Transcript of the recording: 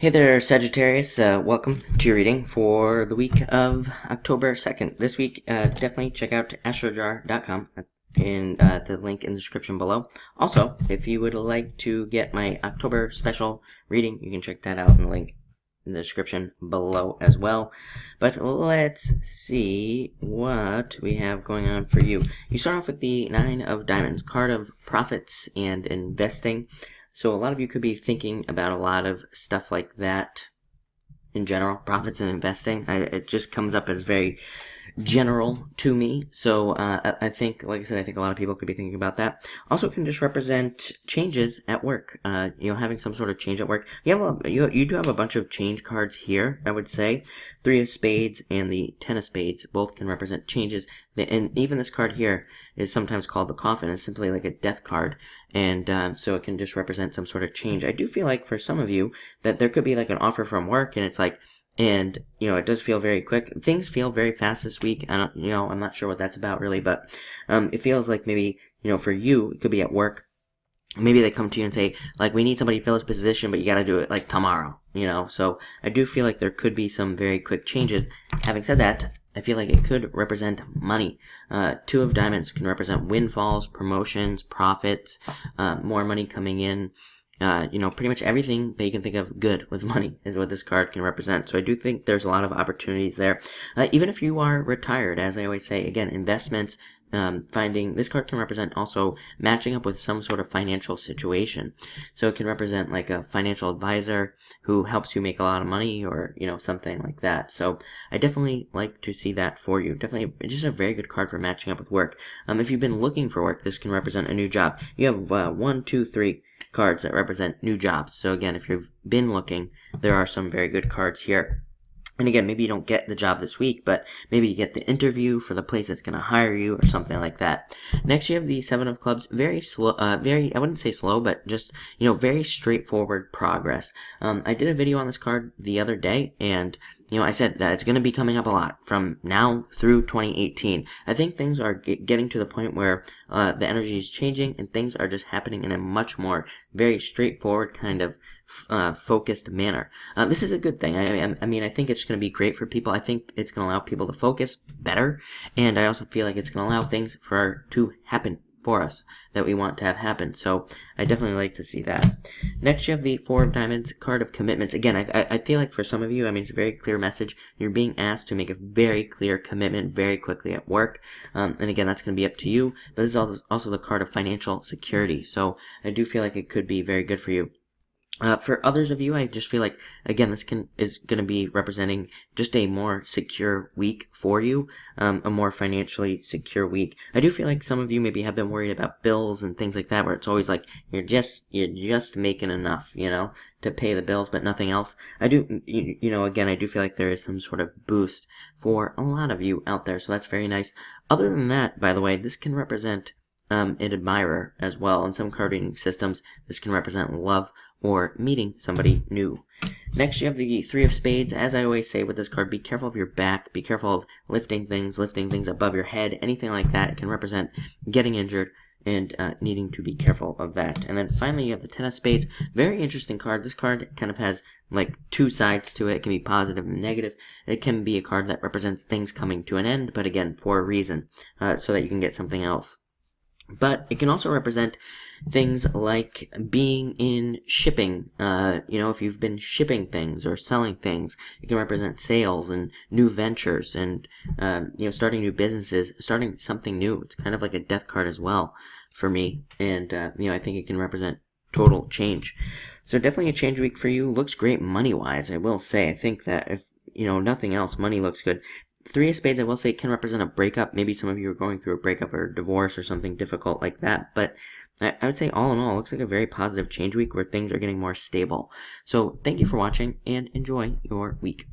Hey there, Sagittarius. Welcome to your reading for the week of October 2nd. This week, definitely check out astrojar.com and the link in the description below. Also, if you would like to get my October special reading, you can check that out in the link in the description below as well. But let's see what we have going on for you. You start off with the Nine of Diamonds, card of profits and investing. So a lot of you could be thinking about a lot of stuff like that in general, profits and investing. It just comes up as very general to me. So I think, like I said, I think a lot of people could be thinking about that. Also, it can just represent changes at work. Having some sort of change at work. You do have a bunch of change cards here, I would say. Three of Spades and the Ten of Spades both can represent changes. And even this card here is sometimes called the Coffin. It's simply like a death card. And so it can just represent some sort of change. I do feel like for some of you that there could be like an offer from work and it's like, and, it does feel very quick. Things feel very fast this week. I'm not sure what that's about really, but it feels like maybe, for you, it could be at work. Maybe they come to you and say, like, we need somebody to fill this position, but you got to do it, like, tomorrow, So I do feel like there could be some very quick changes. Having said that, I feel like it could represent money. Two of Diamonds can represent windfalls, promotions, profits, more money coming in. Pretty much everything that you can think of good with money is what this card can represent. So I do think there's a lot of opportunities there. Even if you are retired, as I always say, again, investments, this card can represent also matching up with some sort of financial situation. So it can represent like a financial advisor who helps you make a lot of money or, something like that. So I definitely like to see that for you. Definitely just a very good card for matching up with work. If you've been looking for work, this can represent a new job. You have 1, 2, 3 cards that represent new jobs. So again, if you've been looking, there are some very good cards here. And again, maybe you don't get the job this week, but maybe you get the interview for the place that's going to hire you or something like that. Next, you have the Seven of Clubs. Very slow, I wouldn't say slow, but just, very straightforward progress. I did a video on this card the other day, and I said that it's going to be coming up a lot from now through 2018. I think things are getting to the point where the energy is changing and things are just happening in a much more very straightforward kind of focused manner. This is a good thing. I think it's going to be great for people. I think it's going to allow people to focus better, and I also feel like it's going to allow things to happen for us that we want to have happen. So I definitely like to see that. Next, you have the Four of Diamonds, card of commitments. Again, I feel like for some of you, it's a very clear message. You're being asked to make a very clear commitment very quickly at work. And again, that's going to be up to you. But this is also the card of financial security. So I do feel like it could be very good for you. For others of you, I just feel like, again, this is going to be representing just a more secure week for you, a more financially secure week. I do feel like some of you maybe have been worried about bills and things like that, where it's always like you're just making enough, to pay the bills, but nothing else. I do, again, I do feel like there is some sort of boost for a lot of you out there, so that's very nice. Other than that, by the way, this can represent an admirer as well. In some card reading systems, this can represent love or meeting somebody new. Next, you have the Three of Spades. As I always say with this card, be careful of your back. Be careful of lifting things above your head. Anything like that can represent getting injured and needing to be careful of that. And then finally, you have the Ten of Spades. Very interesting card. This card kind of has like two sides to it. It can be positive and negative. It can be a card that represents things coming to an end, but again, for a reason, so that you can get something else. But it can also represent things like being in shipping. If you've been shipping things or selling things, it can represent sales and new ventures and, starting new businesses, starting something new. It's kind of like a death card as well for me. And, I think it can represent total change. So definitely a change week for you. Looks great money-wise, I will say. I think that if, nothing else, money looks good. Three of Spades, I will say, can represent a breakup. Maybe some of you are going through a breakup or divorce or something difficult like that. But I would say all in all, it looks like a very positive change week where things are getting more stable. So thank you for watching and enjoy your week.